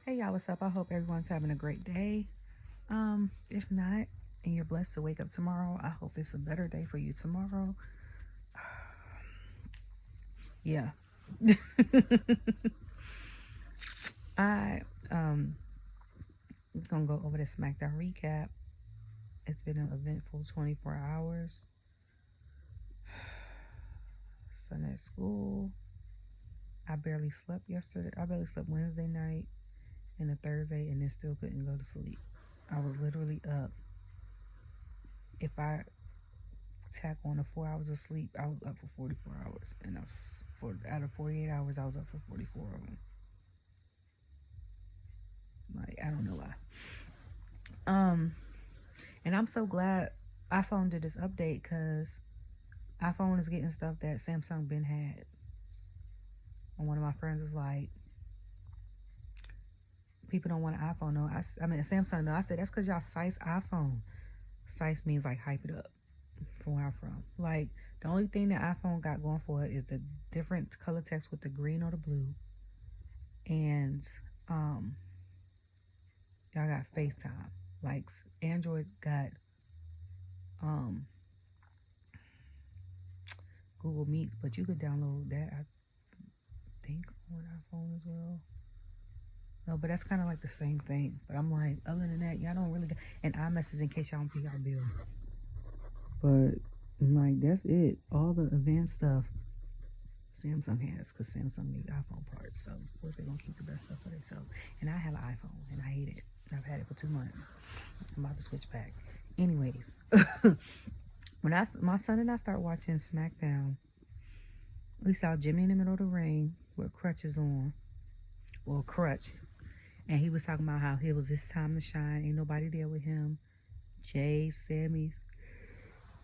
Hey y'all, what's up? I hope everyone's having a great day. If not, and you're blessed to wake up tomorrow, I hope it's a better day for you tomorrow. Yeah. I gonna go over the Smackdown recap. It's been an eventful 24 hours. Sunday at school. I barely slept yesterday. I barely slept Wednesday night and a Thursday and then still couldn't go to sleep. I was literally up. If I tack on the 4 hours of sleep, I was up for 44 hours. And out of 48 hours, I was up for 44 of them. Like, I don't know why. And I'm so glad iPhone did this update because iPhone is getting stuff that Samsung been had. And one of my friends is like, people don't want an iPhone. No, I mean, a Samsung. No, I said, that's because y'all size iPhone. Size means like hype it up from where I'm from. Like, the only thing that iPhone got going for it is the different color text with the green or the blue. And y'all got FaceTime. Like, Android's got Google Meets, but you could download that, I think, on iPhone as well. No, but that's kind of like the same thing. But I'm like, other than that, y'all don't really get. And iMessage in case y'all don't pay y'all bill. But like, that's it. All the advanced stuff Samsung has, because Samsung make iPhone parts. So of course they're gonna keep the best stuff for themselves. And I have an iPhone, and I hate it. I've had it for 2 months. I'm about to switch back. Anyways, when my son and I start watching Smackdown, we saw Jimmy in the middle of the ring with crutches on, or a crutch, and he was talking about how it was his time to shine. Ain't nobody there with him. Jay, Sammy,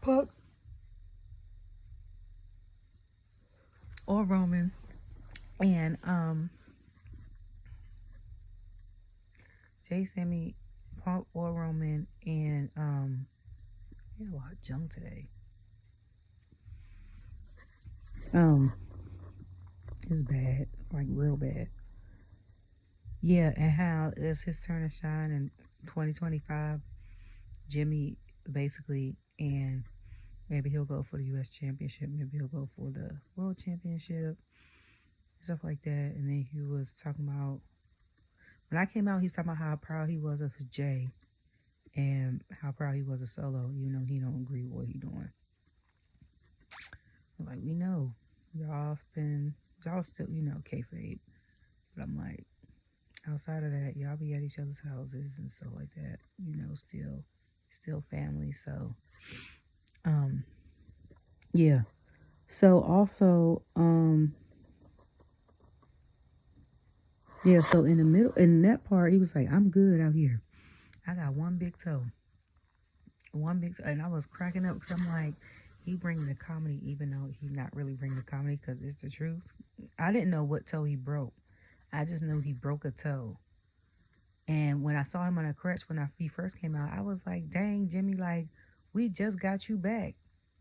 Puck, or Roman, and Jay, Sammy, Punk, or Roman, and he had a lot of junk today. It's bad, like real bad. Yeah, and how it's his turn to shine in 2025. Jimmy basically, and maybe he'll go for the U.S. Championship. Maybe he'll go for the World Championship, stuff like that. And then he was talking about, when I came out, he's talking about how proud he was of his Jay and how proud he was of Solo, even though he don't agree with what he doing. I'm like, we know y'all still, kayfabe. But I'm like, outside of that, y'all be at each other's houses and stuff like that. Still family. So, yeah. So also, yeah. So in the middle, in that part, he was like, "I'm good out here. I got one big toe, and I was cracking up because I'm like, he bringing the comedy, even though he's not really bringing the comedy because it's the truth. I didn't know what toe he broke. I just knew he broke a toe. And when I saw him on a crutch when he first came out, I was like, dang, Jimmy, like, we just got you back.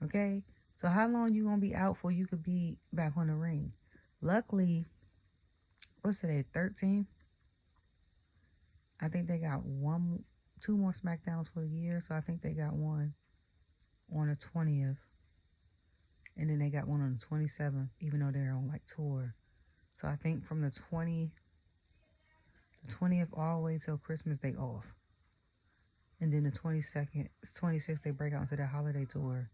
Okay? So how long you gonna be out for you could be back on the ring? Luckily, what's today, 13th? I think they got two more Smackdowns for the year. So I think they got one on the 20th. And then they got one on the 27th, even though they're on like tour. So I think from the 20th all the way till Christmas, they off. And then the 26th, they break out into their holiday tour.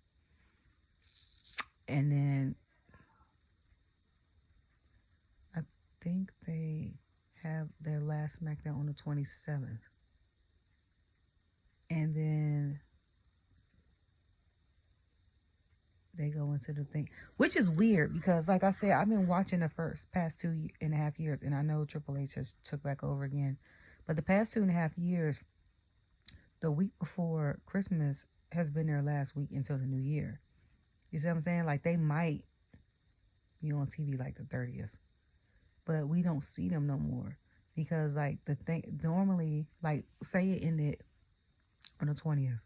And then I think they have their last Smackdown on the 27th. And then they go into the thing, which is weird because, like I said, I've been watching the past 2.5 years, and I know Triple H just took back over again. But the past 2.5 years, the week before Christmas has been their last week until the new year. You see what I'm saying? Like, they might be on TV like the 30th, but we don't see them no more because, like, the thing normally, like, say it ended on the 20th,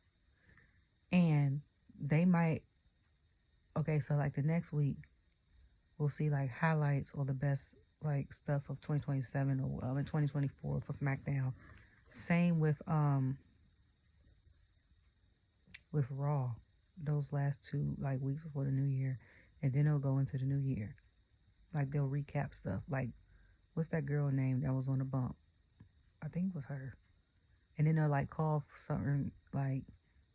and they might. Okay, so like the next week, we'll see like highlights or the best like stuff of 2027 or in 2024 for SmackDown. Same with Raw. Those last 2 like weeks before the new year, and then they'll go into the new year. Like they'll recap stuff. Like what's that girl name that was on the bump? I think it was her. And then they'll like call certain like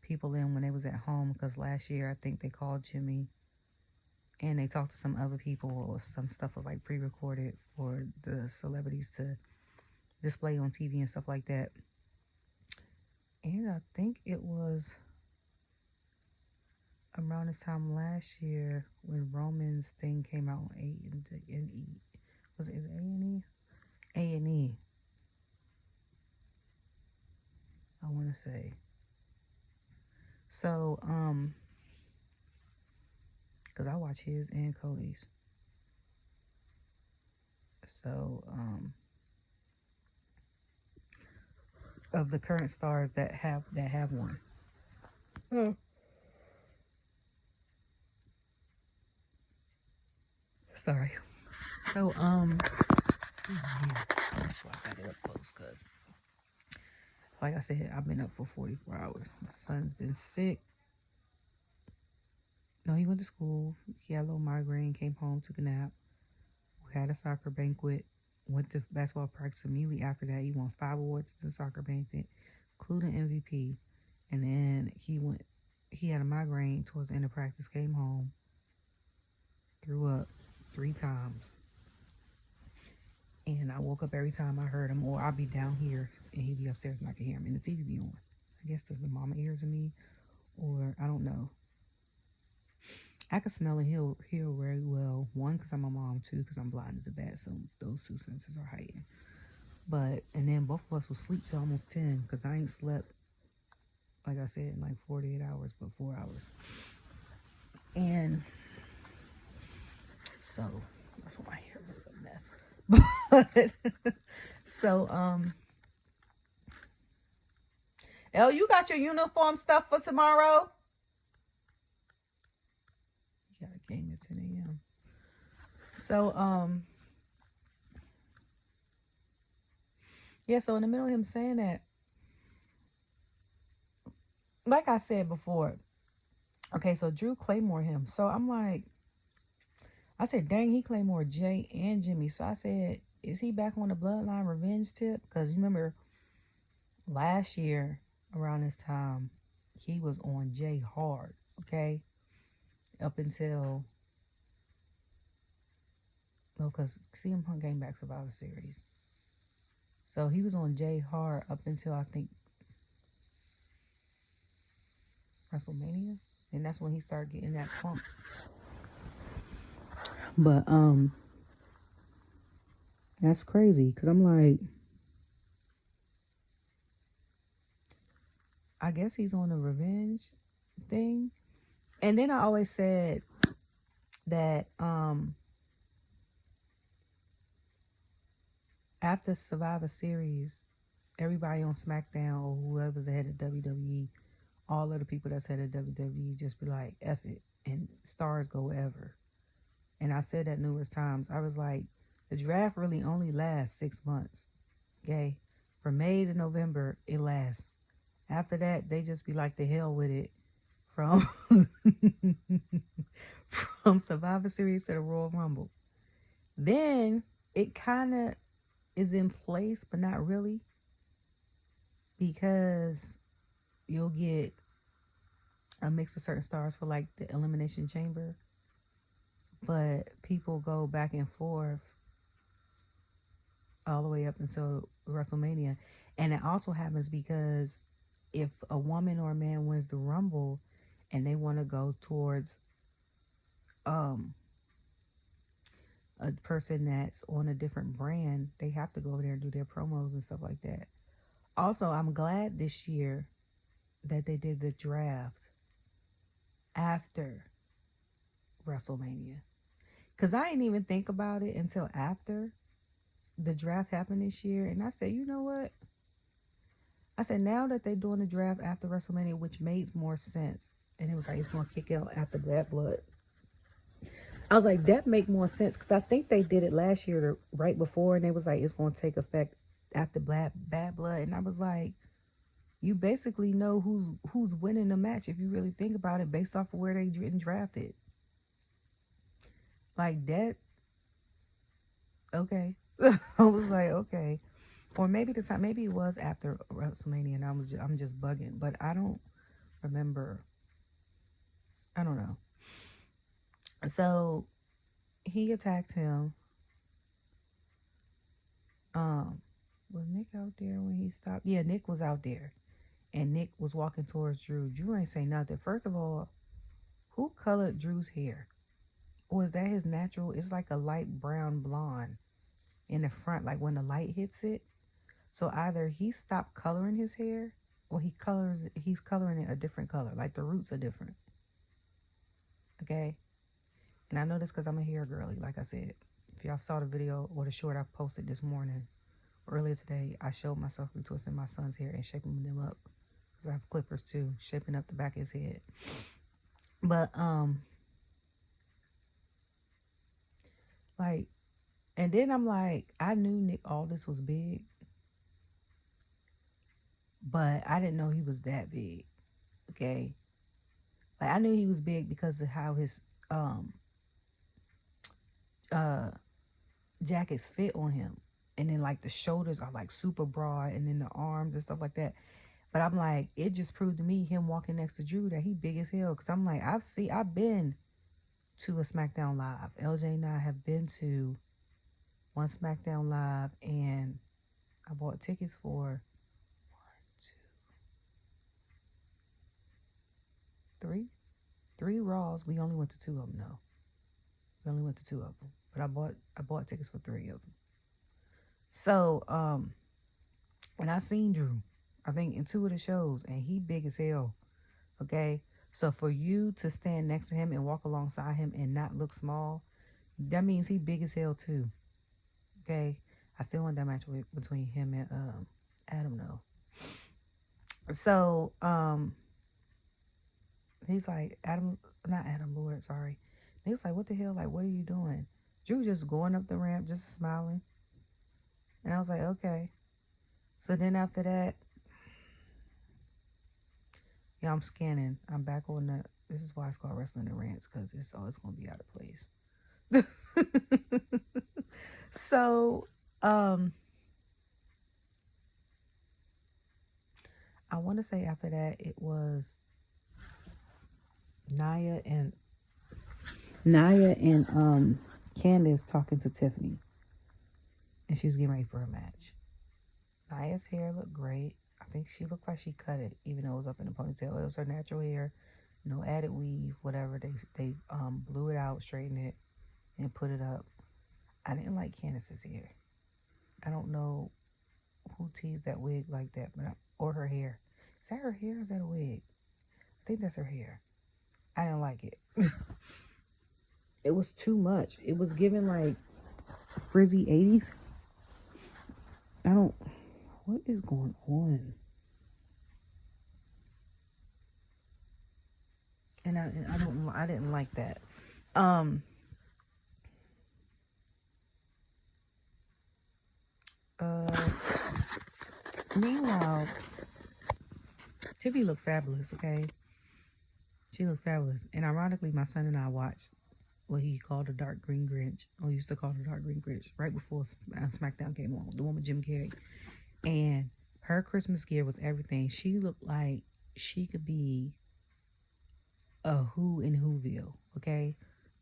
people in when they was at home, because last year I think they called Jimmy and they talked to some other people, or some stuff was like pre-recorded for the celebrities to display on TV and stuff like that. And I think it was around this time last year when Roman's thing came out on A&E. Was it A&E? A&E. I want to say. So, because I watch his and Cody's. So, of the current stars that have one. Sorry. So, that's why I got it up close, because, like I said, I've been up for 44 hours. My son's been sick. No, he went to school. He had a little migraine, came home, took a nap. We had a soccer banquet. Went to basketball practice immediately after that. He won 5 awards at the soccer banquet, including MVP. And then he had a migraine towards the end of practice, came home, threw up 3 times. And I woke up every time I heard him, or I'd be down here and he'd be upstairs and I could hear him, and the TV be on. I guess that's the mama ears in me, or I don't know. I can smell and hear very well. 1, because I'm a mom. 2, because I'm blind as a bat, so those 2 senses are heightened. But, and then both of us will sleep till almost 10, because I ain't slept, like I said, in like 48 hours, but 4 hours. And so, that's why my hair looks a mess. But, so, Elle, you got your uniform stuff for tomorrow? You got a game at 10 a.m. So, yeah, so in the middle of him saying that, like I said before, okay, so Drew Claymore him. So I'm like, I said, dang, he Claymore Jay and Jimmy. So I said, is he back on the Bloodline revenge tip? Because you remember last year around this time, he was on Jay hard, okay? Up until, no, because CM Punk came back Survivor Series. So he was on Jay hard up until, I think, WrestleMania. And that's when he started getting that pump. But, that's crazy, because I'm like, I guess he's on a revenge thing. And then I always said that after Survivor Series, everybody on SmackDown or whoever's the head of WWE, all of the people that's head of WWE just be like, F it, and stars go wherever. And I said that numerous times. I was like, the draft really only lasts 6 months. Okay? From May to November, it lasts. After that, they just be like, the hell with it. From from Survivor Series to the Royal Rumble. Then it kind of is in place, but not really. Because you'll get a mix of certain stars for like the Elimination Chamber. But people go back and forth all the way up until WrestleMania. And it also happens because if a woman or a man wins the Rumble and they want to go towards a person that's on a different brand, they have to go over there and do their promos and stuff like that. Also, I'm glad this year that they did the draft after WrestleMania. Because I didn't even think about it until after the draft happened this year. And I said, you know what? I said, now that they're doing the draft after WrestleMania, which made more sense. And it was like, it's going to kick out after Bad Blood. I was like, that make more sense because I think they did it last year, right before, and they was like, it's going to take effect after Bad Blood, and I was like, you basically know who's winning the match if you really think about it, based off of where they getting drafted. Like that, okay. I was like, okay, or maybe maybe it was after WrestleMania, and I'm just bugging, but I don't remember. I don't know. So he attacked him. Was Nick out there when he stopped? Yeah, Nick was out there. And Nick was walking towards Drew. Drew ain't say nothing. First of all, who colored Drew's hair? Or is that his natural? It's like a light brown blonde in the front, like when the light hits it. So either he stopped coloring his hair, or he's coloring it a different color. Like the roots are different. Okay? And I know this because I'm a hair girly, like I said. If y'all saw the video or the short I posted this morning, earlier today, I showed myself retwisting my son's hair and shaping them up. Because I have clippers too, shaping up the back of his head. But, like, and then I'm like, I knew Nick Aldis was big, but I didn't know he was that big. Okay? Like, I knew he was big because of how his, jackets fit on him. And then, like, the shoulders are, like, super broad, and then the arms and stuff like that. But I'm like, it just proved to me, him walking next to Drew, that he big as hell. Because I'm like, I've been to a Smackdown Live. LJ and I have been to one Smackdown Live, and I bought tickets for 1, 2, 3. 3 Raws. We only went to 2 of them, though. We only went to 2 of them. But I bought tickets for 3 of them. So, and I seen Drew, I think, in 2 of the shows, and he big as hell. Okay? So for you to stand next to him and walk alongside him and not look small, that means he big as hell too. Okay? I still want that match between him and Adam though. So he's like, not Adam Lord, sorry. And he was like, what the hell? Like, what are you doing? Drew just going up the ramp, just smiling. And I was like, okay. So then after that, yeah, I'm scanning. I'm back on this is why it's called Wrestling and Rants, because it's always going to be out of place. So, I want to say after that, it was Naya and Candace talking to Tiffany, and she was getting ready for a match. Naya's hair looked great. I think she looked like she cut it, even though it was up in a ponytail. It was her natural hair, no added weave, whatever. They blew it out, straightened it, and put it up. I didn't like Candace's hair. I don't know who teased that wig like that, or her hair. Is that her hair or is that a wig? I think that's her hair. I didn't like it. It was too much. It was giving like frizzy 80s. What is going on? And I didn't like that. Meanwhile, Tiffany looked fabulous, okay? She looked fabulous. And ironically, my son and I watched what he called the Dark Green Grinch, or used to call the Dark Green Grinch, right before Smackdown came on, the one with Jim Carrey. And her Christmas gear was everything. She looked like she could be a Who in Whoville, okay?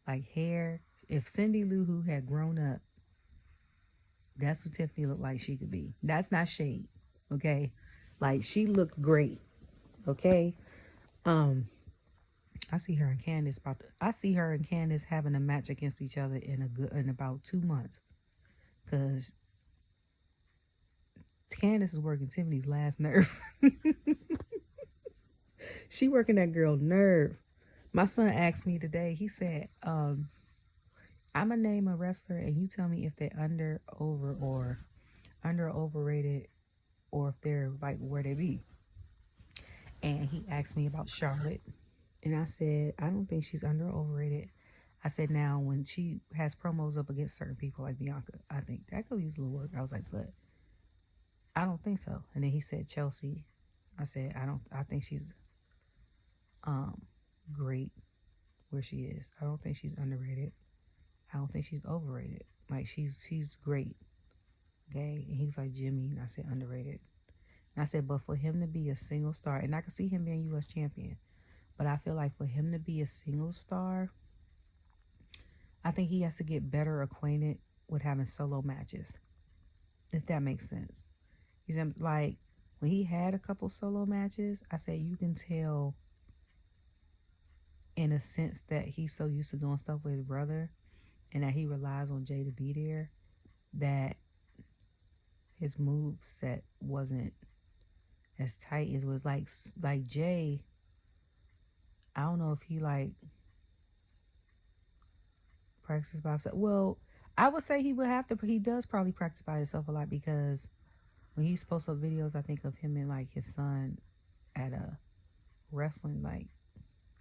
Like hair. If Cindy Lou Who had grown up, that's what Tiffany looked like she could be. That's not shade, okay? Like, she looked great, okay? I see her and Candace having a match against each other in about 2 months, because Candace is working Tiffany's last nerve. She working that girl nerve. My son asked me today, he said, I'm gonna name a wrestler and you tell me if they're under, over, or overrated, or if they're like where they be. And he asked me about Charlotte, and I said, I don't think she's under or overrated. I said, now, when she has promos up against certain people like Bianca, I think that could use a little work. I was like, but I don't think so. And then he said Chelsea. I said, I think she's great where she is. I don't think she's underrated. I don't think she's overrated. Like, she's great. Okay? And he was like, Jimmy. And I said, underrated. And I said, but for him to be a single star, and I can see him being U.S. champion, but I feel like for him to be a single star, I think he has to get better acquainted with having solo matches, if that makes sense. He's like, when he had a couple solo matches, I said you can tell in a sense that he's so used to doing stuff with his brother and that he relies on Jay to be there, that his move set wasn't as tight as was like Jay. I don't know if he like practices by himself. Well, I would say he does probably practice by himself a lot, because when he's posts up videos, I think of him and like his son at a wrestling, like,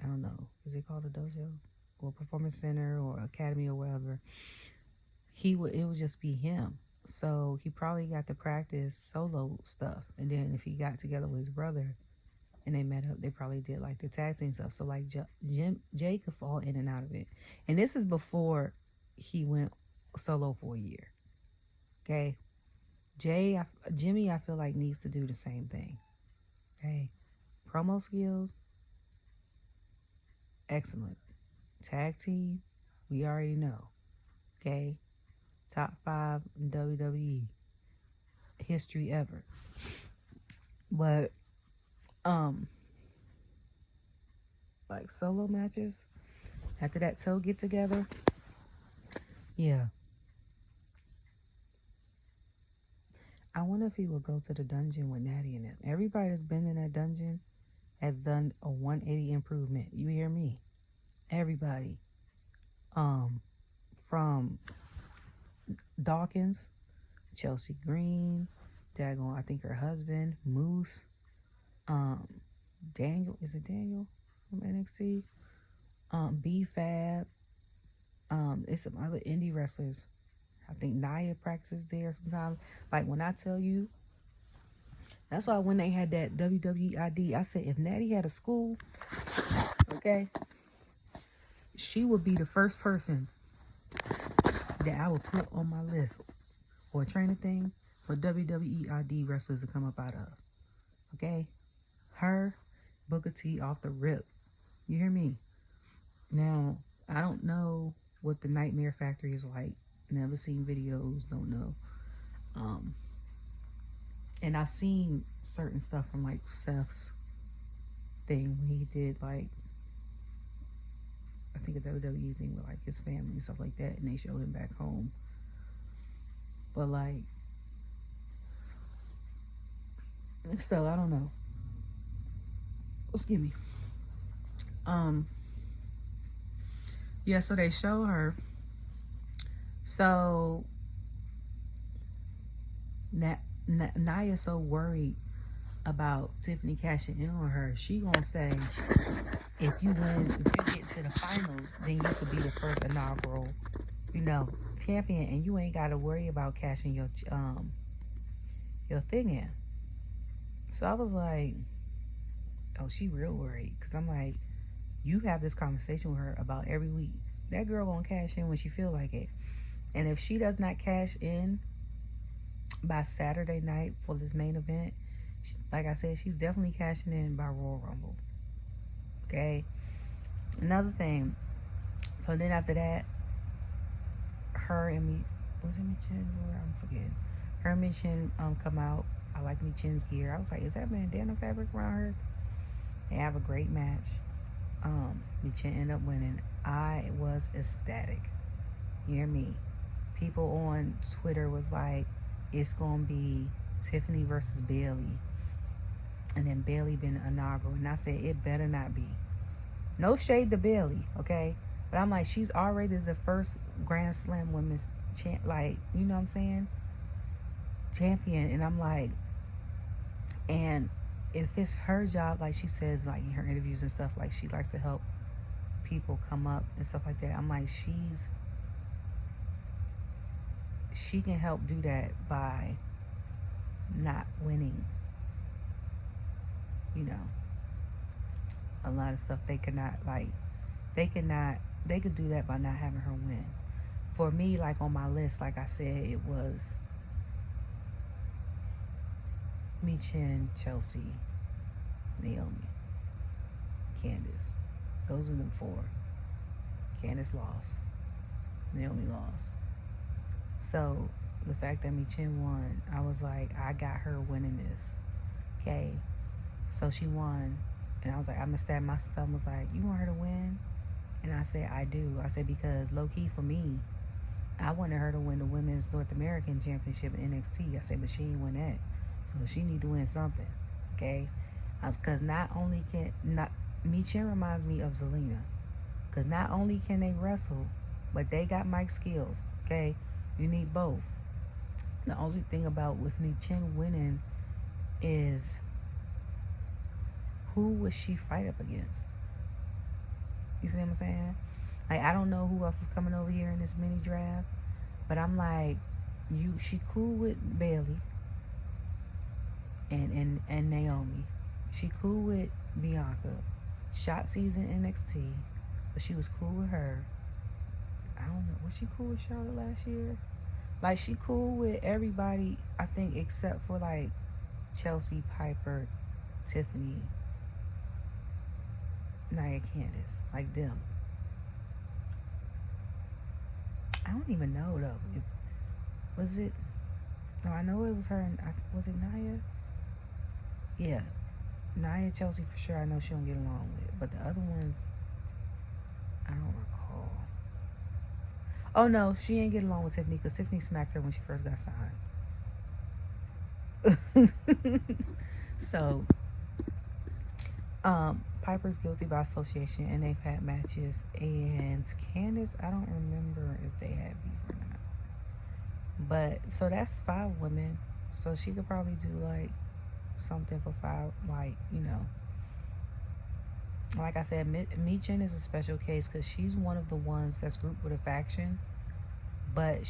I don't know, is it called a dojo or performance center or academy or whatever? It would just be him. So he probably got to practice solo stuff, and then if he got together with his brother and they met up, they probably did like the tag team stuff. So like Jay could fall in and out of it, and this is before he went solo for a year. Okay, Jimmy, I feel like needs to do the same thing. Okay, promo skills, excellent. Tag team, we already know. Okay, top 5 in WWE history ever. But like solo matches after that toe get together, yeah. I wonder if he will go to the dungeon with Natty and them. Everybody that's been in that dungeon has done a 180 improvement. You hear me? Everybody. From Dawkins, Chelsea Green, daggone, I think her husband, Moose, Daniel, is it Daniel from NXT? B-Fab, it's some other indie wrestlers. I think Nia practices there sometimes. Like, when I tell you, that's why when they had that WWE ID, I said if Natty had a school, okay, she would be the first person that I would put on my list or a training thing for WWE ID wrestlers to come up out of. Okay? Her, Booker T off the rip. You hear me? Now, I don't know what the Nightmare Factory is like. Never seen videos, don't know. And I've seen certain stuff from like Seth's thing when he did like, I think a WWE thing with like his family and stuff like that, and they showed him back home. But like, so I don't know. Excuse me. Yeah, so they show her. So Naya's so worried about Tiffany cashing in on her. She gonna say, if you get to the finals, then you could be the first inaugural, champion, and you ain't gotta worry about cashing your thing in. So I was like, oh, she real worried, because I'm like, you have this conversation with her about every week. That girl gonna cash in when she feel like it. And if she does not cash in by Saturday night for this main event, like I said, she's definitely cashing in by Royal Rumble. Okay? Another thing. So then after that, her and me, was it Michin? I'm forgetting. Her and Michin come out. I like Michin's gear. I was like, is that bandana fabric around her? They have a great match. Michin ended up winning. I was ecstatic. You hear me? People on Twitter was like, it's gonna be Tiffany versus Bayley, and then Bayley been inaugural, and I said it better not be. No shade to Bayley, okay? But I'm like, she's already the first Grand Slam women's like, you know what I'm saying? Champion. And I'm like, and if it's her job, like she says, like in her interviews and stuff, like she likes to help people come up and stuff like that, I'm like, she can help do that by not winning. You know, a lot of stuff they could do that by not having her win. For me, like on my list, like I said, it was Michin, Chelsea, Naomi, Candice. Those are the 4. Candice lost. Naomi lost. So the fact that Michin won, I was like, I got her winning this. Okay. So she won. And I was like, I missed that. My son was like, you want her to win? And I said, I do. I said, because low key for me, I wanted her to win the Women's North American Championship in NXT. I said, but she ain't win that. So she need to win something. Okay. Because not only Michin reminds me of Zelina. Because not only can they wrestle, but they got mic skills. Okay. You need both. The only thing about with Michin winning is who would she fight up against? You see what I'm saying? Like, I don't know who else is coming over here in this mini draft, but I'm like, she cool with Bayley and Naomi. She cool with Bianca. Shotzi's in NXT, but she was cool with her. I don't know. Was she cool with Charlotte last year? Like, she cool with everybody, I think, except for, like, Chelsea, Piper, Tiffany, Nia, Candice. Like, them. I don't even know, though. Was it... No, I know it was her and... Was it Nia? Yeah. Nia, Chelsea, for sure, I know she don't get along with. But the other ones, I don't recall. Oh, no, she ain't getting along with Tiffany because Tiffany smacked her when she first got signed. So, Piper's guilty by association, and they've had matches. And Candice, I don't remember if they had beef or not. But, so that's 5 women. So she could probably do, like, something for 5, like, you know. Like I said, Michin is a special case because she's one of the ones that's grouped with a faction, but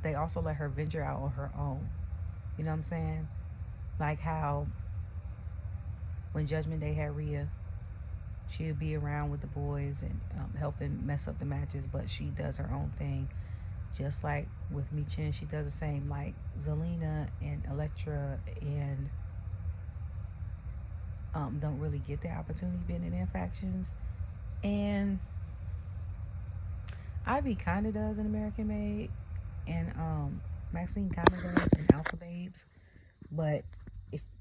they also let her venture out on her own. You know what I'm saying? Like how when Judgment Day had Rhea, she would be around with the boys and helping mess up the matches, but she does her own thing. Just like with Michin, she does the same. Like Zelina and Elektra and don't really get the opportunity being in their factions. And Ivy kind of does in American Made. And Maxine kind of does in Alpha Babes. But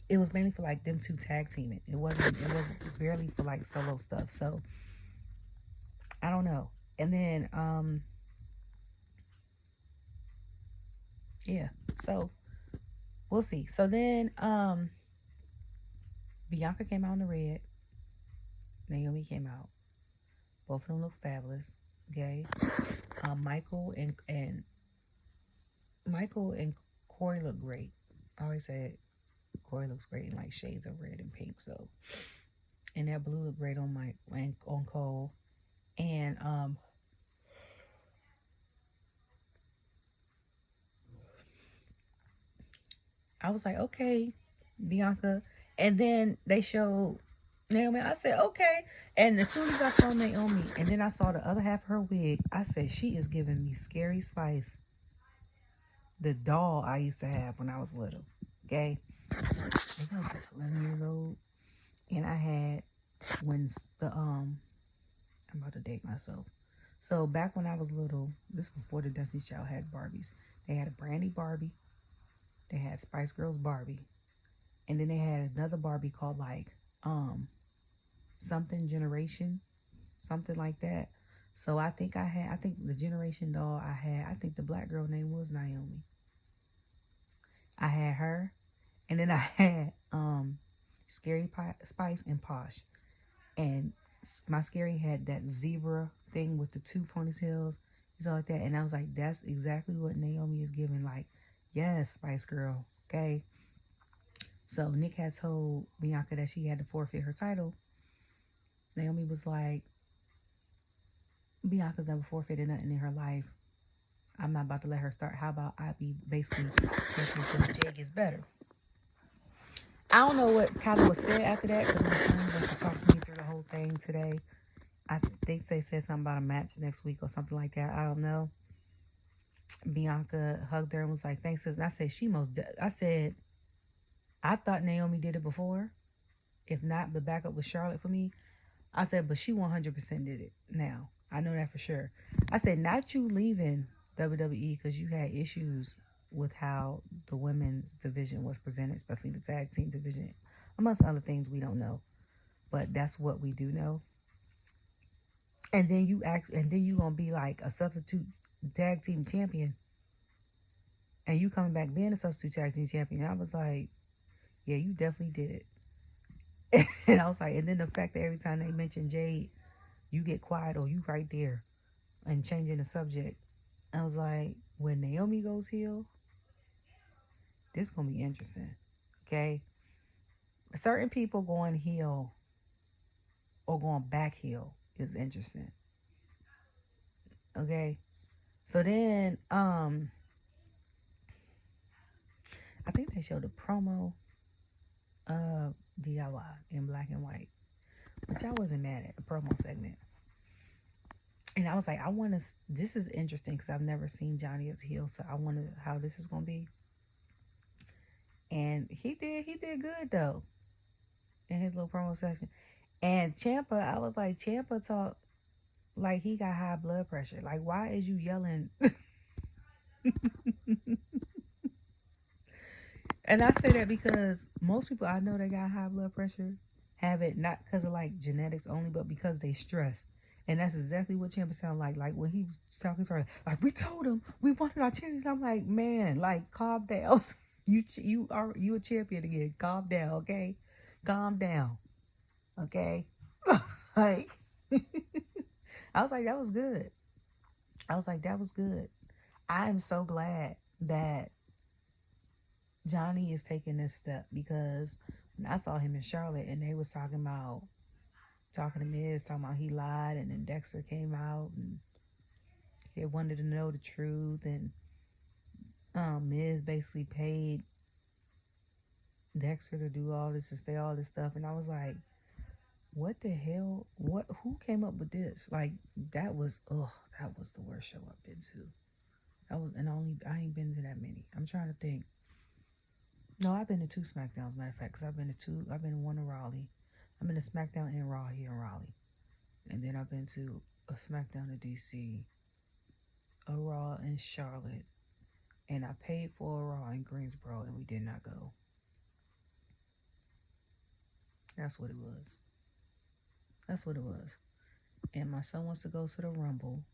it was mainly for like them 2 tag teaming. It was barely for like solo stuff. So I don't know. And then yeah. So we'll see. So then Bianca came out in the red. Naomi came out. Both of them look fabulous. Okay. Michael and Corey look great. I always said Corey looks great in like shades of red and pink. So, and that blue looked great on on Cole. And I was like, okay, Bianca. And then they showed Naomi. I said, okay. And as soon as I saw Naomi, and then I saw the other half of her wig, I said, she is giving me Scary Spice, the doll I used to have when I was little. Okay. I think I was like 11 years old. And I had I'm about to date myself. So back when I was little, this was before the Destiny Child had Barbies. They had a Brandy Barbie. They had Spice Girls Barbie. And then they had another Barbie called like something Generation. Something like that. So I think the Generation doll I think the black girl name was Naomi. I had her. And then I had Scary Spice and Posh. And my Scary had that zebra thing with the 2 ponytails. It's all like that. And I was like, that's exactly what Naomi is giving. Like, yes, Spice Girl. Okay. So Nick had told Bianca that she had to forfeit her title. Naomi was like, Bianca's never forfeited nothing in her life. I'm not about to let her start. How about I be basically champion until Jay gets better? I don't know what kind of was said after that because my son was to talk to me through the whole thing today. I think they said something about a match next week or something like that. I don't know. Bianca hugged her and was like, "Thanks, sis." I said, I said, I thought Naomi did it before. If not, the backup was Charlotte for me. I said, but she 100% did it now. I know that for sure. I said, not you leaving WWE because you had issues with how the women's division was presented, especially the tag team division, amongst other things we don't know. But that's what we do know. And then you gonna be like a substitute tag team champion, and you coming back being a substitute tag team champion. I was like, yeah, you definitely did it. And I was like, and then the fact that every time they mention Jade, you get quiet or you right there and changing the subject. I was like, when Naomi goes heel, this is gonna be interesting. Okay, certain people going heel or going back heel is interesting. Okay, so then I think they showed a promo of DIY in black and white, which I wasn't mad at the promo segment. And I was like, this is interesting because I've never seen Johnny as heel, so I wonder how this is gonna be. And he did good though in his little promo section. And Ciampa, I was like, Ciampa talk like he got high blood pressure. Like, why is you yelling? And I say that because most people I know that got high blood pressure have it not because of like genetics only, but because they stressed. And that's exactly what Ciampa sounded like. Like when he was talking to her, like we told him we wanted our champion. I'm like, man, like calm down. You a champion again. Calm down, okay? Calm down, okay? Like I was like, that was good. I was like, that was good. I am so glad that Johnny is taking this step because when I saw him in Charlotte and they was talking to Miz, talking about he lied, and then Dexter came out and he wanted to know the truth, and Miz basically paid Dexter to do all this, to say all this stuff, and I was like, what the hell? Who came up with this? Like that was the worst show I've been to. I ain't been to that many. I'm trying to think. No, I've been to 2 Smackdowns, matter of fact, because I've been to one in Raleigh. I've been to Smackdown and Raw here in Raleigh. And then I've been to a Smackdown in DC, a Raw in Charlotte, and I paid for a Raw in Greensboro, and we did not go. That's what it was. That's what it was. And my son wants to go to the Rumble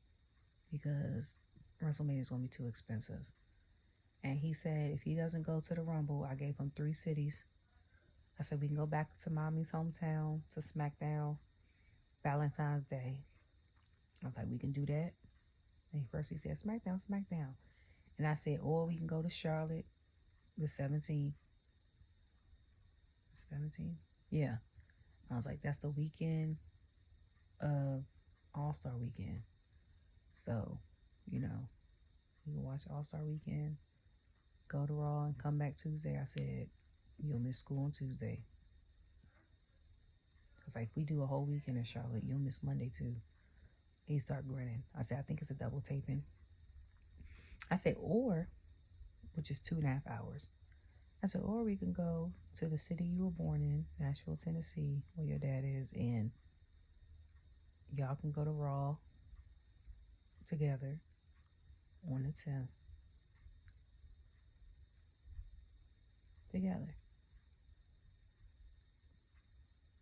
because WrestleMania is going to be too expensive. And he said if he doesn't go to the Rumble, I gave him 3 cities. I said we can go back to Mommy's hometown, to Smackdown, Valentine's Day. I was like, we can do that. And first he said, Smackdown. And I said, or we can go to Charlotte the 17th. 17th? Yeah. I was like, that's the weekend of All-Star Weekend. So, you know, we can watch All-Star Weekend, go to Raw, and come back Tuesday. I said, you'll miss school on Tuesday. Because, like, if we do a whole weekend in Charlotte, you'll miss Monday, too. He started grinning. I said, I think it's a double taping. I said, or, which is 2.5 hours. I said, or we can go to the city you were born in, Nashville, Tennessee, where your dad is, and y'all can go to Raw together on the 10th. Together.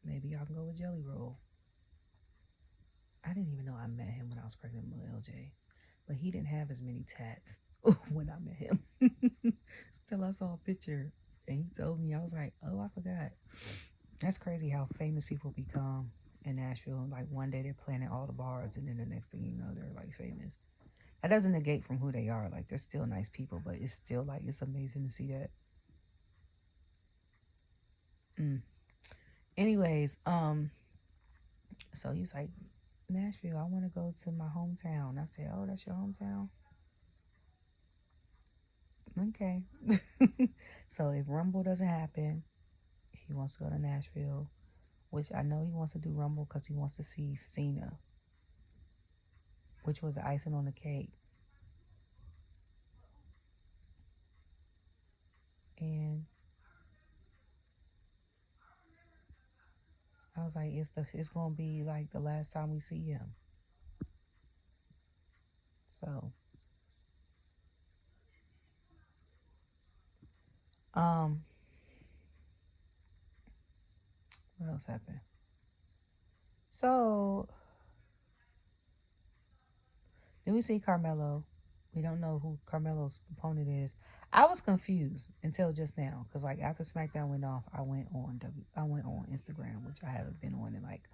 Maybe y'all can go with Jelly Roll. I didn't even know I met him when I was pregnant with LJ. But he didn't have as many tats when I met him. Still, I saw a picture and he told me, I was like, oh, I forgot. That's crazy how famous people become in Nashville. Like one day they're playing at all the bars and then the next thing you know, they're like famous. That doesn't negate from who they are. Like they're still nice people, but it's still like, it's amazing to see that. Anyways, so he's like, Nashville. I want to go to my hometown. I said, oh, that's your hometown? Okay. So if Rumble doesn't happen, he wants to go to Nashville, which I know he wants to do Rumble because he wants to see Cena, which was the icing on the cake. And I was like, it's gonna be like the last time we see him. So, what else happened? So, then we see Carmelo. We don't know who Carmelo's opponent is. I was confused until just now, cause like after SmackDown went off, I went on Instagram, which I haven't been on in like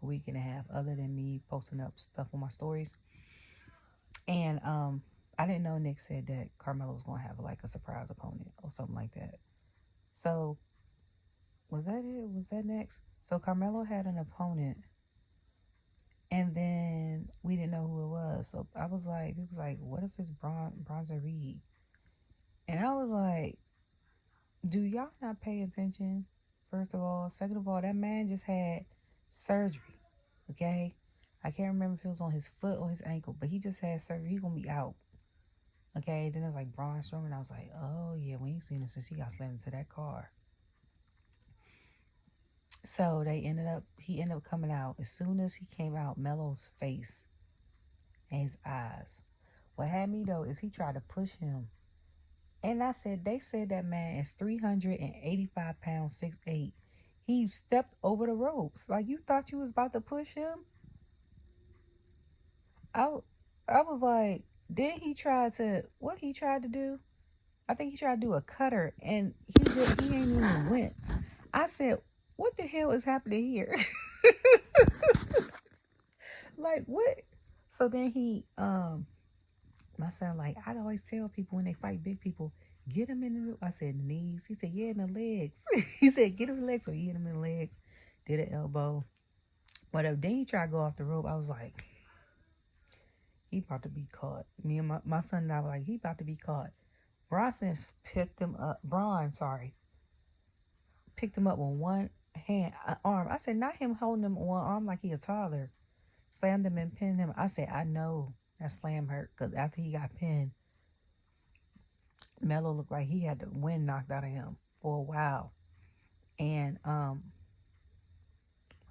a week and a half, other than me posting up stuff on my stories. And I didn't know Nick said that Carmelo was gonna have like a surprise opponent or something like that. So was that it? Was that next? So Carmelo had an opponent, and then we didn't know who it was. So I was like, it was like, what if it's Bronson Reed? And I was like, do y'all not pay attention? First of all, second of all, that man just had surgery. Okay, I can't remember if it was on his foot or his ankle, but he just had surgery. He's gonna be out. Okay, then it was like Braun Stroman. I was like, oh yeah, we ain't seen him since he got slammed into that car. So he ended up coming out. As soon as he came out, Melo's face and his eyes. What had me though is he tried to push him. And they said that man is 385 pounds, 6'8". He stepped over the ropes. Like, you thought you was about to push him? I was like, then he tried to do? I think he tried to do a cutter, and he ain't even went. I said, what the hell is happening here? Like, what? So then my son, like, I always tell people when they fight big people, get him in the, I said, the knees. He said, yeah, in the legs. He said, get him in the legs. So he hit him in the legs, did an elbow. Whatever. Then he tried to go off the rope. I was like, he about to be caught. Me and my son and I were like, he about to be caught. Braun picked him up. Picked him up with one arm. I said, not him holding him on one arm like he a toddler. Slammed him and pinned him. I said, I know that slam hurt, because after he got pinned, Melo looked like he had the wind knocked out of him for a while. And my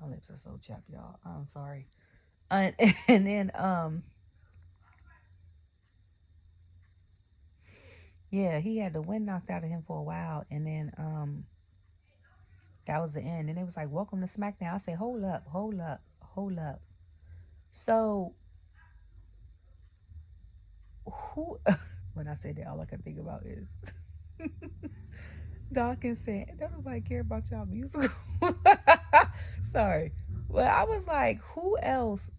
lips are so chapped, y'all. I'm sorry. And then yeah, he had the wind knocked out of him for a while, and then that was the end. And it was like, welcome to SmackDown. I said, hold up. So who when I said that, all I could think about is Dawkins said, don't nobody care about y'all musical. Sorry. Well, I was like, who else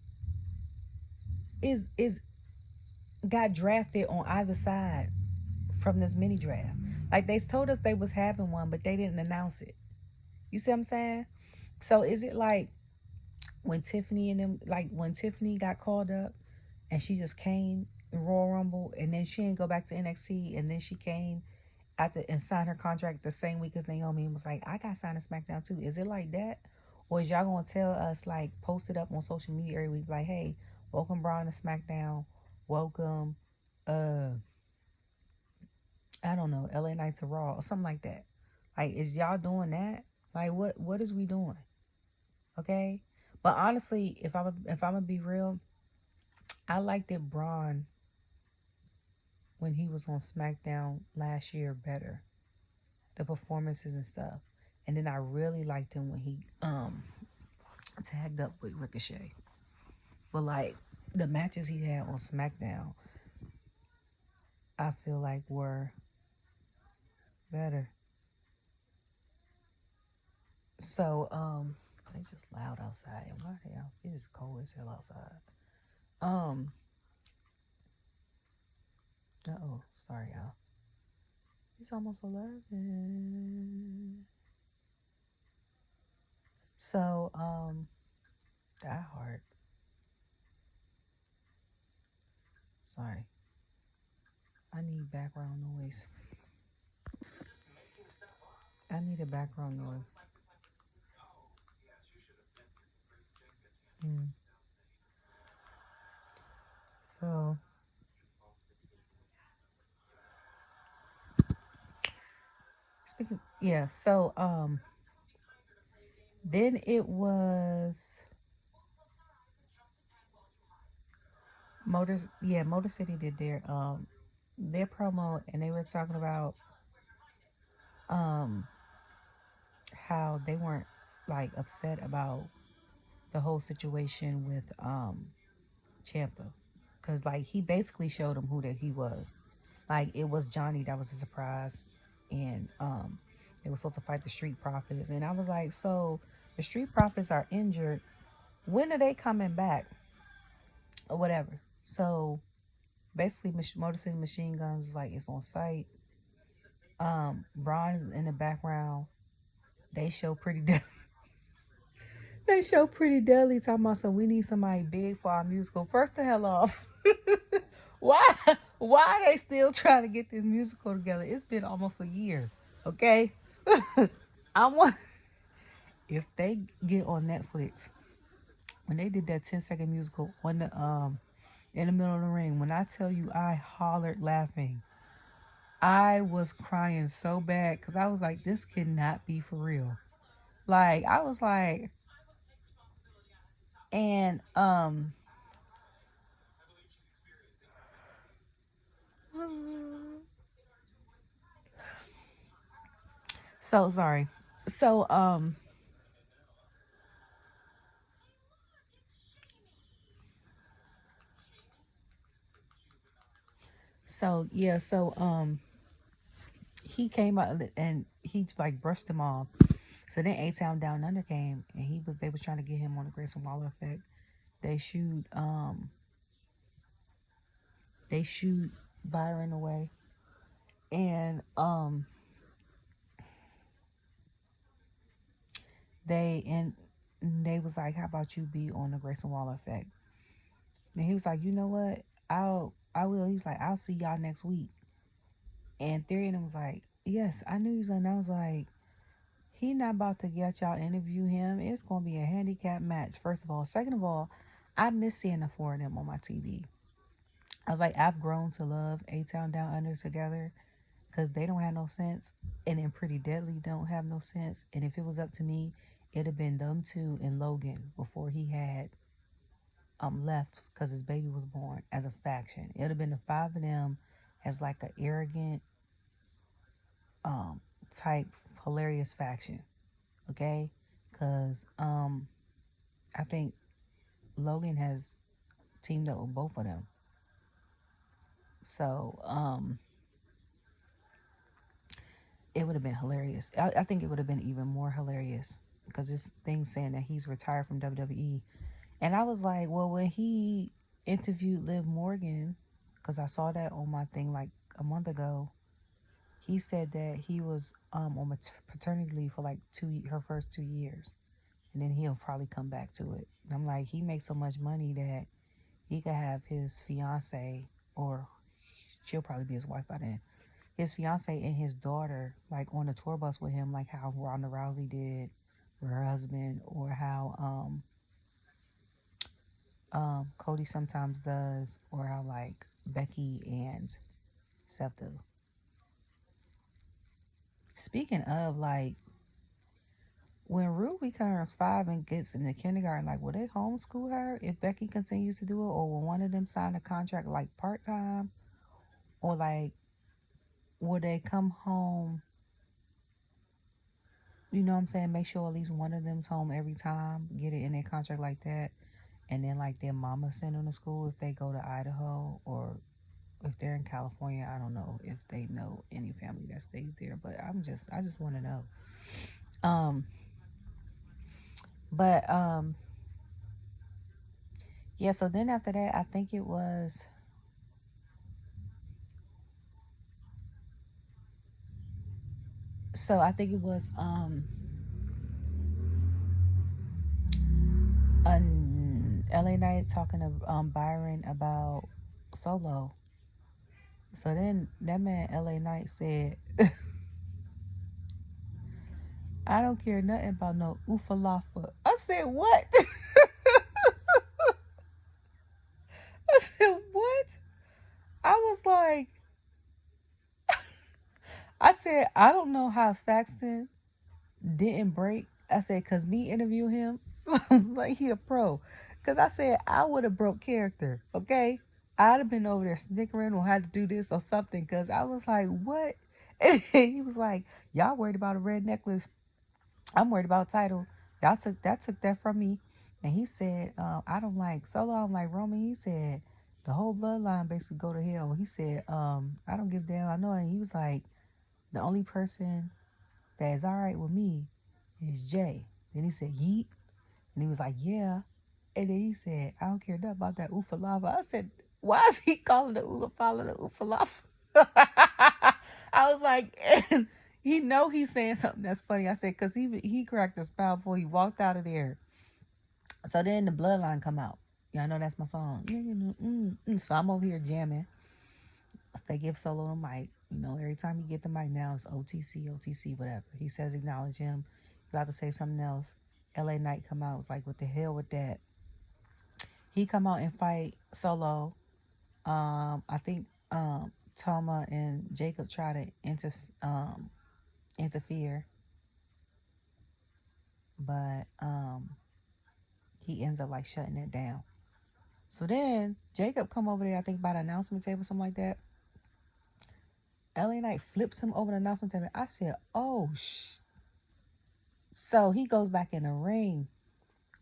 is got drafted on either side from this mini draft? Like, they told us they was having one, but they didn't announce it. You see what I'm saying? So is it like when Tiffany got called up and she just came in Royal Rumble, and then she didn't go back to NXT, and then she came and signed her contract the same week as Naomi and was like, I got signed to SmackDown too. Is it like that? Or is y'all gonna tell us, like, post it up on social media every week, like, hey, welcome Braun to SmackDown, welcome I don't know, LA Knight to Raw, or something like that. Like, is y'all doing that? Like, what is we doing? Okay? But honestly, if I'm gonna be real, I liked it Braun when he was on SmackDown last year better. The performances and stuff. And then I really liked him when he tagged up with Ricochet. But like, the matches he had on SmackDown, I feel like were better. So they just loud outside. And why the hell? It is cold as hell outside. Sorry y'all. It's almost 11. So Die Hard. sorry. I need background noise. I need a background noise. So, then it was Motor City did their promo, and they were talking about how they weren't like upset about the whole situation with Ciampa, because like he basically showed them who that he was. Like it was Johnny that was a surprise, and they were supposed to fight the Street Profits, and I was like, so the Street Profits are injured. When are they coming back, or whatever? So basically, Motor City Machine Guns is like it's on site. Braun is in the background. They show pretty. They show Pretty Deadly talking about we need somebody big for our musical. First the hell off. Why are they still trying to get this musical together? It's been almost a year. Okay? I want if they get on Netflix, when they did that 10-second musical on the in the middle of the ring, when I tell you I hollered laughing. I was crying so bad because I was like, this cannot be for real. Like I was like, and so sorry. So he came out and he like brushed him off. So then A-Town Down Under came and they was trying to get him on the Grayson Waller effect. They shoot Byron away. And they was like, how about you be on the Grayson Waller effect? And he was like, you know what? I will. He was like, I'll see y'all next week. And Theory and him was like, yes, I knew he was. And I was like, he not about to get y'all interview him. It's gonna be a handicap match. First of all, second of all, I miss seeing the four of them on my TV. I was like, I've grown to love A-Town Down Under together because they don't have no sense, and then Pretty Deadly don't have no sense. And if it was up to me, it'd have been them two and Logan before he had left because his baby was born as a faction. It'd have been the five of them as like an arrogant type hilarious faction. Okay? Because I think Logan has teamed up with both of them. So it would have been hilarious. I think it would have been even more hilarious because this thing saying that he's retired from WWE. And I was like, well, when he interviewed Liv Morgan, because I saw that on my thing like a month ago, he said that he was on paternity leave for like her first 2 years. And then he'll probably come back to it. And I'm like, he makes so much money that he could have his fiance, or she'll probably be his wife by then, his fiance and his daughter like on the tour bus with him, like how Ronda Rousey did with her husband, or how Cody sometimes does, or how like Becky and Seth do. Speaking of, like, when Ruby turns 5 and gets into kindergarten, like, will they homeschool her if Becky continues to do it, or will one of them sign a contract like part-time, or like will they come home, you know what I'm saying, make sure at least one of them's home every time, get it in their contract like that, and then like their mama send them to school if they go to Idaho, or if they're in California. I don't know if they know any family that stays there, but I just want to know. Yeah, so then after that, I think it was LA Knight talking to Byron about Solo. So then that man LA Knight said, I don't care nothing about no oofalafa. I said, what? I said, what? I was like, I said, I don't know how Saxton didn't break. I said, because me interview him, so I was like, he a pro. Because I said, I would have broke character, okay? I'd have been over there snickering or had to do this or something, because I was like, what? And he was like, y'all worried about a red necklace. I'm worried about a title. Y'all took that from me. And he said, I don't like Solo, I don't like Roman. He said, the whole bloodline basically go to hell. He said, I don't give a damn. I know. And he was like, the only person that is all right with me is Jay. Then he said, yeet. And he was like, yeah. And then he said, I don't care nothing about that oofalava. I said, why is he calling the oofalava the oofalava? I was like, and he know he's saying something that's funny. I said, because he cracked a smile before he walked out of there. So then the bloodline come out. Y'all know that's my song. So I'm over here jamming. They give Solo a mic. You know, every time you get the mic now, it's OTC, whatever. He says acknowledge him. You about to say something else. LA Knight come out. It's like, what the hell with that? He come out and fight Solo. I think Toma and Jacob try to interfere. But he ends up like shutting it down. So then Jacob come over there, I think by the announcement table, something like that. LA Knight flips him over the announcement table. I said, oh, So he goes back in the ring.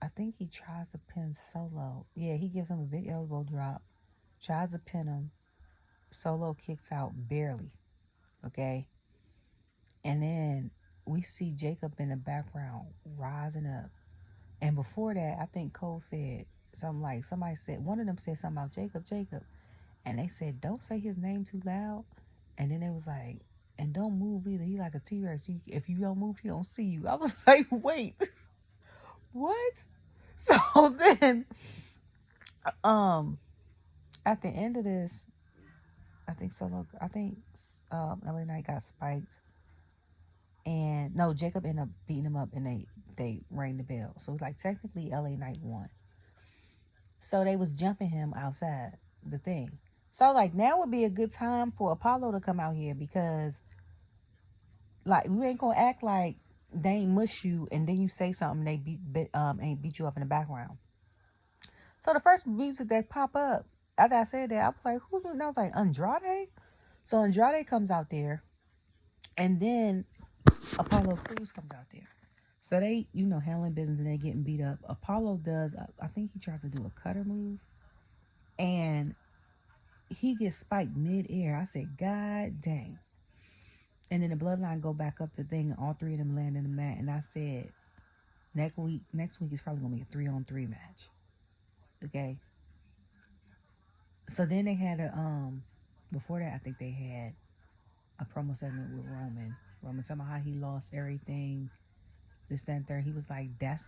I think he tries to pin Solo. Yeah, he gives him a big elbow drop. Tries to pin him. Solo kicks out barely. Okay? And then we see Jacob in the background rising up. And before that, I think Cole said something like, somebody said, one of them said something about Jacob. And they said, don't say his name too loud. And then it was like, and don't move either. He like a T-Rex. If you don't move, he don't see you. I was like, wait, what? So then, at the end of this, I think LA Knight got spiked. And no, Jacob ended up beating him up and they rang the bell. So it's like technically LA Knight won. So they was jumping him outside the thing. So like now would be a good time for Apollo to come out here because like we ain't gonna act like they ain't mush you and then you say something they ain't beat you up in the background. So the first music that pop up after I said that, I was like, who's doing that? I was like, Andrade? So Andrade comes out there and then Apollo Crews comes out there. So they, handling business and they getting beat up. Apollo does, I think he tries to do a cutter move. And he gets spiked mid-air. I said, God dang. And then the bloodline go back up to the thing and all three of them land in the mat. And I said, next week is probably going to be a 3-on-3 match. Okay? So then they had before that, I think they had a promo segment with Roman. Roman talking about how he lost everything. This, that, and third. He was like, that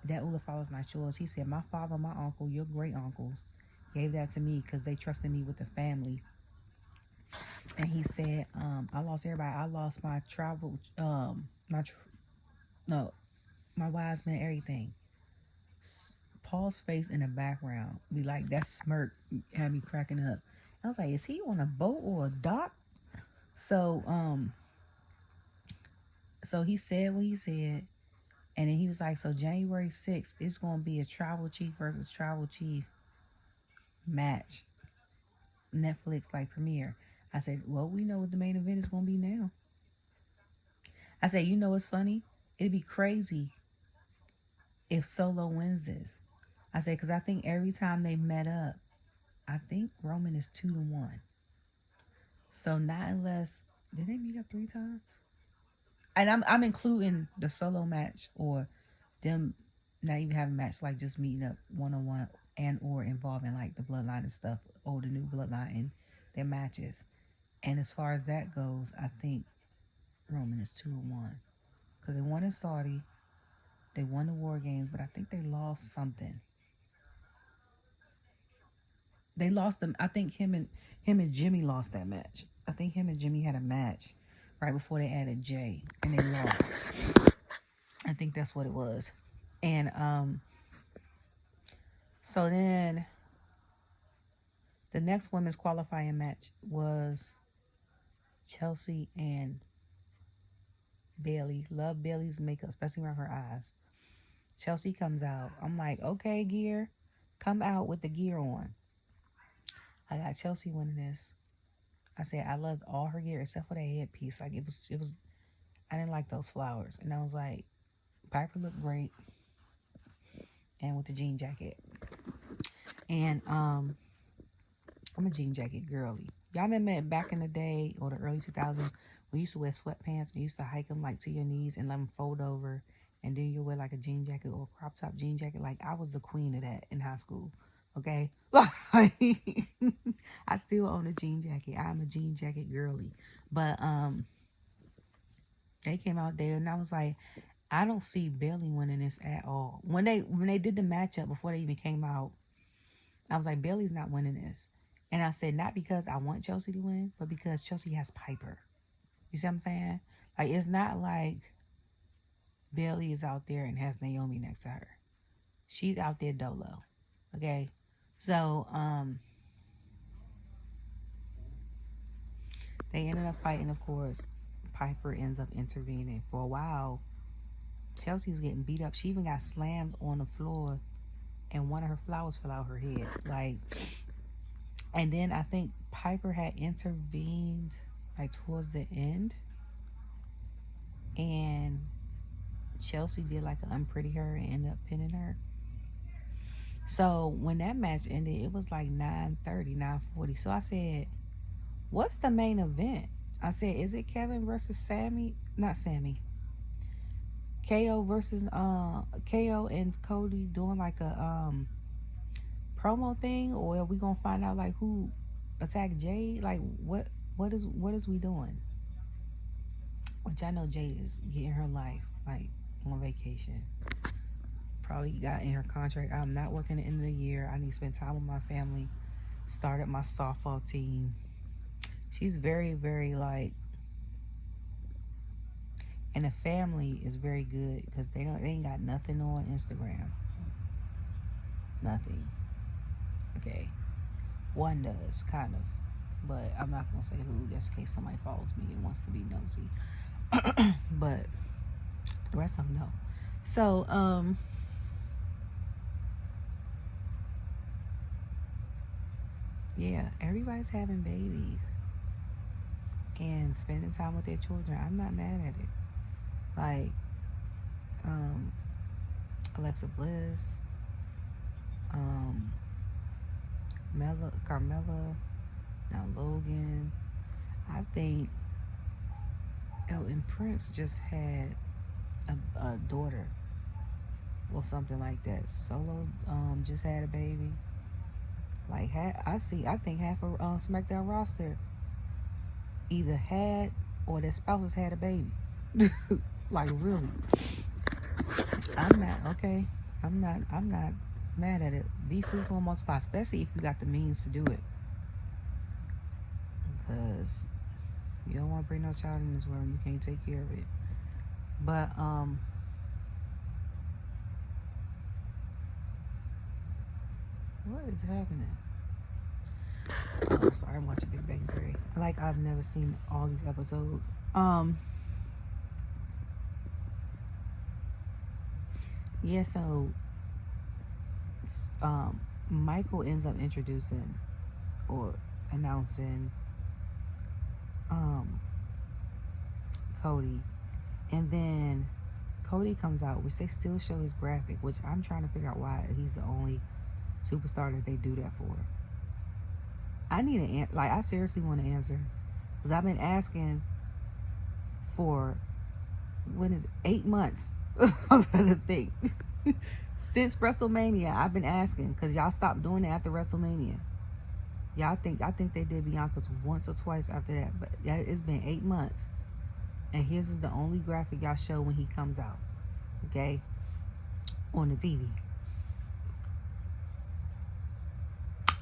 Ulafala's not yours. He said, my father, my uncle, your great uncles gave that to me because they trusted me with the family. And he said, I lost everybody. I lost my travel, my wise man, everything. Paul's face in the background be like, that smirk had me cracking up. I was like, is he on a boat or a dock? So, so he said what he said. And then he was like, so January 6th, it's going to be a tribal chief versus tribal chief match. Netflix like premiere. I said, well, we know what the main event is going to be now. I said, what's funny? It'd be crazy if Solo wins this. I said, because I think every time they met up, I think Roman is 2-1. So not unless, did they meet up 3 times? And I'm including the Solo match or them not even having a match, like just meeting up one-on-one and or involving like the bloodline and stuff, or the new bloodline in their matches. And as far as that goes, I think Roman is 2-1. Because they won in Saudi, they won the War Games, but I think they lost something. They lost them. I think him and Jimmy lost that match. I think him and Jimmy had a match right before they added Jay, and they lost. I think that's what it was. And so then the next women's qualifying match was Chelsea and Bayley. Love Bayley's makeup, especially around her eyes. Chelsea comes out. I'm like, okay, gear, come out with the gear on. I got Chelsea winning this. I said I loved all her gear except for that headpiece. Like it was. I didn't like those flowers, and I was like, Piper looked great, and with the jean jacket. And I'm a jean jacket girly. Y'all remember back in the day or the early 2000s, we used to wear sweatpants and used to hike them like to your knees and let them fold over, and then you wear like a jean jacket or a crop top jean jacket. Like I was the queen of that in high school. Okay, I still own a jean jacket. I'm a jean jacket girly, but they came out there and I was like, I don't see Bayley winning this at all. When they did the matchup before they even came out, I was like, Bayley's not winning this. And I said, not because I want Chelsea to win, but because Chelsea has Piper. You see what I'm saying? Like, it's not like Bayley is out there and has Naomi next to her. She's out there dolo. Okay? So, they ended up fighting, of course. Piper ends up intervening. For a while, Chelsea's getting beat up. She even got slammed on the floor, and one of her flowers fell out her head. Like, and then I think Piper had intervened like towards the end, and Chelsea did like an unpretty her and ended up pinning her. So when that match ended, it was like 9:30, 9:40. So I said, what's the main event? I said, is it Kevin versus Sammy? Not Sammy. KO versus KO and Cody doing like a promo thing, or are we gonna find out like who attacked Jay? Like what is we doing? Which I know Jay is getting her life like on vacation. Probably got in her contract, I'm not working the end of the year. I need to spend time with my family. Started my softball team. She's very, very like, and the family is very good because they ain't got nothing on Instagram. Nothing. Okay. One does, kind of. But I'm not gonna say who, just in case somebody follows me and wants to be nosy. But the rest of them know. So, yeah, everybody's having babies and spending time with their children. I'm not mad at it. Like, Alexa Bliss, Carmelo, now Logan. I think Elton Prince just had a daughter or something like that. Solo just had a baby. Like, I think half of Smackdown roster either had or their spouses had a baby. Like, really. I'm not mad at it. Be fruitful and multiply, especially if you got the means to do it. Because you don't want to bring no child in this world and you can't take care of it. But what is happening? Oh, sorry, I'm watching Big Bang Theory. Like, I've never seen all these episodes. Yeah, so Michael ends up introducing or announcing Cody, and then Cody comes out, which they still show his graphic, which I'm trying to figure out why he's the only superstar that they do that for. I need an answer. Like, I seriously want an answer, because I've been asking for 8 months of the thing. Since WrestleMania, I've been asking, because y'all stopped doing it after WrestleMania. I think they did Bianca's once or twice after that, but it's been 8 months, and his is the only graphic y'all show when he comes out, okay, on the TV.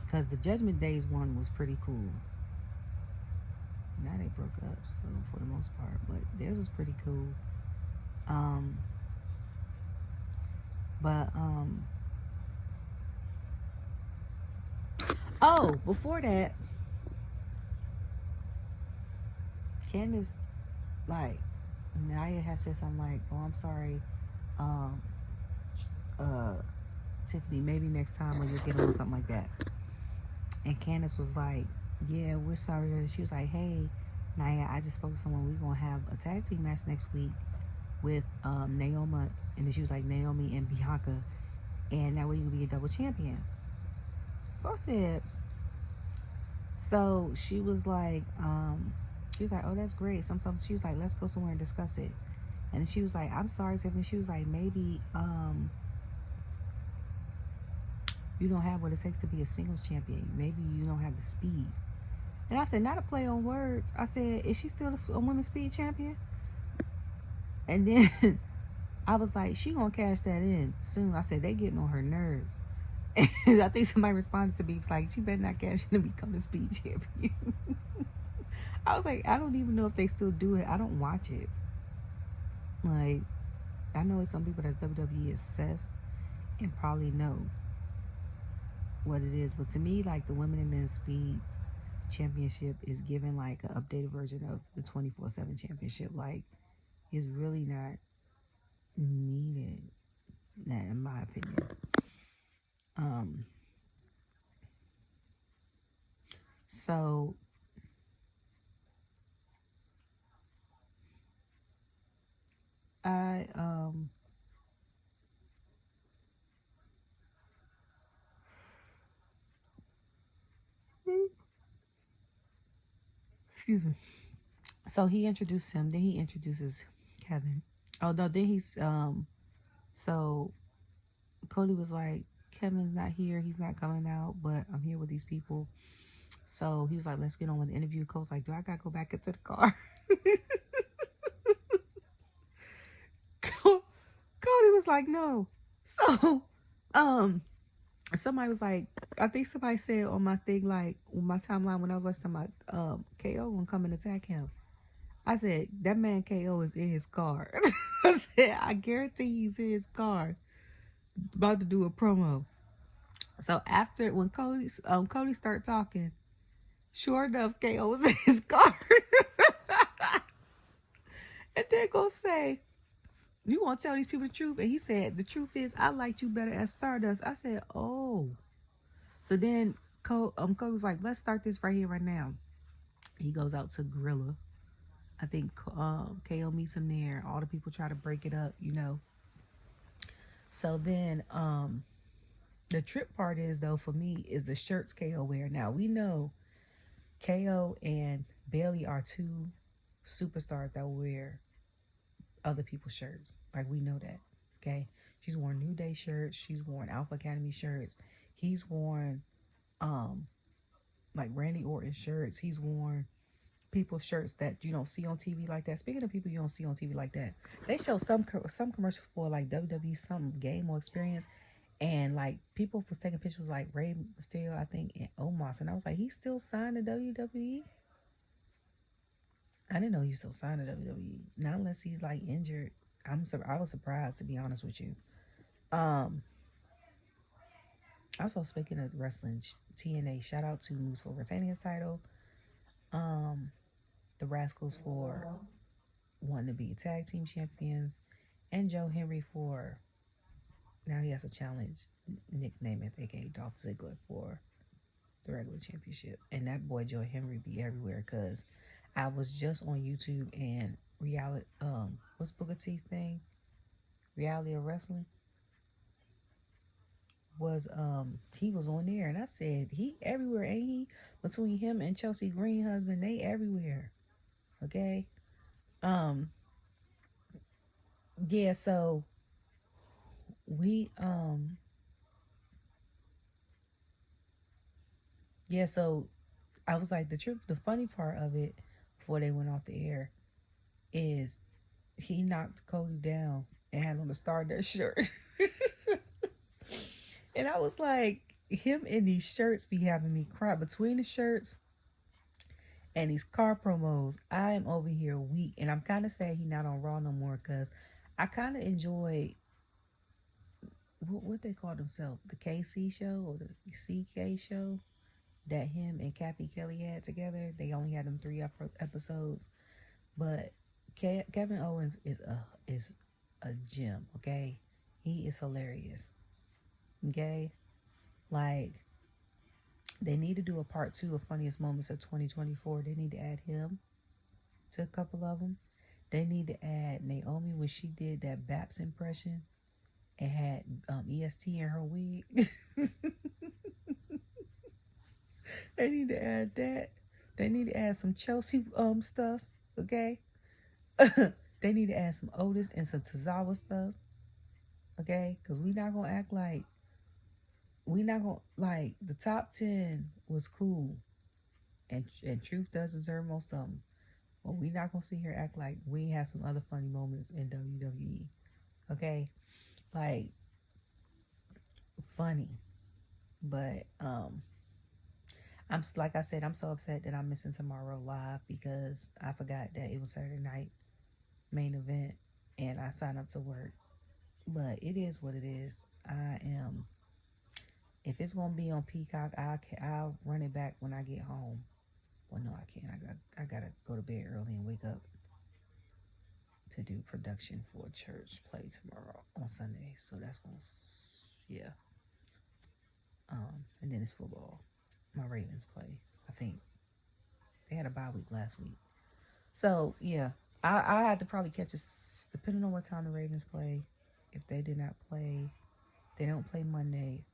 Because the Judgment Days one was pretty cool. Now they broke up, so for the most part, but theirs was pretty cool. Oh, before that, Candace, like, Naya had said something like, "Oh, I'm sorry, Tiffany, maybe next time when you get on," something like that. And Candace was like, "Yeah, we're sorry." She was like, "Hey, Naya, I just spoke to someone. We're gonna have a tag team match next week with Naomi," and then she was like, "Naomi and Bianca, and that way you can be a double champion." So I said, so she was like, "Oh, that's great." Sometimes she was like, "Let's go somewhere and discuss it." And she was like, "I'm sorry, Tiffany." She was like, "Maybe you don't have what it takes to be a singles champion. Maybe you don't have the speed." And I said, not a play on words. I said, "Is she still a women's speed champion?" And then I was like, "She gonna cash that in soon." I said, "They getting on her nerves." And I think somebody responded to me, was like, "She better not cash in and become the speed champion." I was like, I don't even know if they still do it. I don't watch it. Like, I know some people that's WWE obsessed and probably know what it is, but to me, like, the women and men's speed championship is given like an updated version of the 24/7 championship. Like, it's really not needed, in my opinion. So I excuse me. So he introduced him, then he introduces Kevin. Oh no, then he's so Cody was like, "Kevin's not here, he's not coming out, but I'm here with these people." So he was like, "Let's get on with the interview." Cody's like, "Do I gotta go back into the car?" Cody was like, "No." So somebody was like, I think somebody said on my thing, like on my timeline when I was watching my KO gonna come and attack him. I said, that man KO is in his car. I said, I guarantee he's in his car about to do a promo. So after when Cody started talking, sure enough, KO was in his car. And they're gonna say, "You gonna tell these people the truth?" And he said, "The truth is I liked you better as Stardust." I said, "Oh." So then Cody was like, "Let's start this right here, right now." He goes out to Gorilla. I think KO meets him there. All the people try to break it up, you know. So then the trip part is, though, for me, is the shirts KO wear. Now, we know KO and Bayley are two superstars that wear other people's shirts. Like, we know that, okay? She's worn New Day shirts. She's worn Alpha Academy shirts. He's worn, like, Randy Orton shirts. He's worn people's shirts that you don't see on TV like that. Speaking of people you don't see on TV like that, they show some commercial for like WWE, some game or experience, and like people was taking pictures like Rey Mysterio, I think, and Omos, and I was like, he's still signed to WWE. I didn't know he was still signed to WWE. Not unless he's like injured. I was surprised, to be honest with you. Also, speaking of wrestling, TNA, shout out to Moose for retaining his title. The Rascals for wanting to be tag team champions, and Joe Henry for now he has a challenge nickname it, aka Dolph Ziggler, for the regular championship. And that boy Joe Henry be everywhere, because I was just on YouTube and reality what's Booker T's thing? Reality of Wrestling was he was on there, and I said, he everywhere, ain't he? Between him and Chelsea Green husband, they everywhere. Okay. Um yeah, so we yeah, so I was like, the funny part of it before they went off the air is he knocked Cody down and had on the Stardust shirt. And I was like, him in these shirts be having me cry. Between the shirts and these car promos, I am over here weak. And I'm kind of sad he not on Raw no more, because I kind of enjoy what they call themselves, the KC show or the CK show that him and Kathy Kelly had together. They only had them 3 episodes, but Kevin Owens is a gem. Okay, he is hilarious. Okay, like, they need to do a part 2 of funniest moments of 2024. They need to add him to a couple of them. They need to add Naomi when she did that Baps impression and had EST in her wig. They need to add that. They need to add some Chelsea stuff. Okay. They need to add some Otis and some Tozawa stuff. Okay, because we not gonna act like the top 10 was cool, and Truth does deserve most of them. But we not gonna sit here act like we have some other funny moments in WWE. Okay, like, funny, but I'm like I said, I'm so upset that I'm missing tomorrow live because I forgot that it was Saturday night main event and I signed up to work. But it is what it is. If it's gonna be on Peacock, I'll run it back when I get home. Well, no, I can't. I gotta go to bed early and wake up to do production for a church play tomorrow on Sunday. So that's gonna, yeah. And then it's football. My Ravens play. I think they had a bye week last week. So yeah, I had to probably catch us depending on what time the Ravens play. If they did not play, they don't play Monday.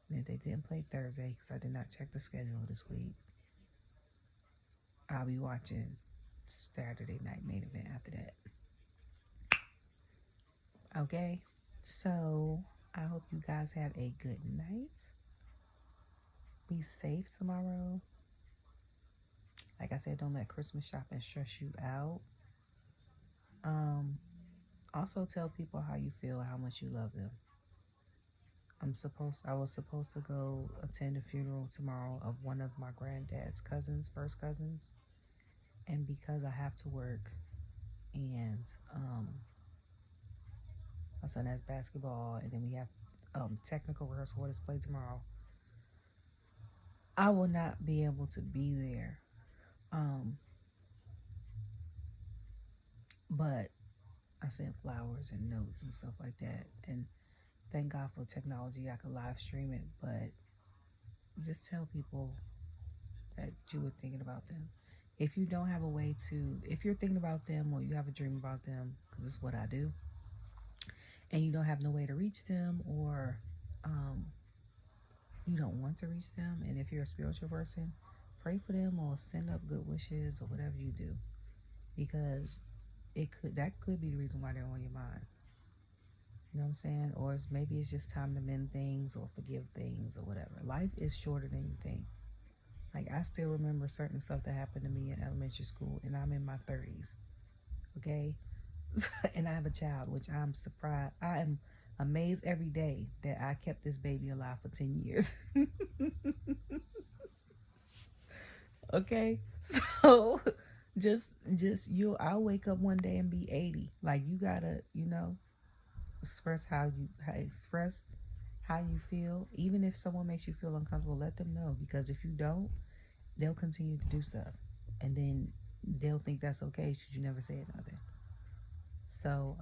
And if they didn't play Thursday, because I did not check the schedule this week, I'll be watching Saturday night main event after that. Okay, so I hope you guys have a good night. Be safe tomorrow. Like I said, don't let Christmas shopping stress you out. Also tell people how you feel, how much you love them. I was supposed to go attend a funeral tomorrow of one of my granddad's cousins, first cousins. And because I have to work and my son has basketball and then we have technical rehearsal for this play tomorrow, I will not be able to be there. But I sent flowers and notes and stuff like that. And thank God for technology, I could live stream it. But just tell people that you were thinking about them. If you don't have a way to, if you're thinking about them or you have a dream about them, because this is what I do, and you don't have no way to reach them, or you don't want to reach them, and if you're a spiritual person, pray for them or send up good wishes or whatever you do, because that could be the reason why they're on your mind. You know what I'm saying? Or maybe it's just time to mend things or forgive things or whatever. Life is shorter than you think. Like, I still remember certain stuff that happened to me in elementary school, and I'm in my 30s. Okay? And I have a child, which I'm surprised. I am amazed every day that I kept this baby alive for 10 years. Okay? So, I'll wake up one day and be 80. Like, you gotta, express how you feel. Even if someone makes you feel uncomfortable, let them know, because if you don't, they'll continue to do stuff, and then they'll think that's okay because you never said nothing. So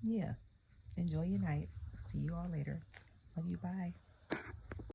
yeah, enjoy your night. See you all later.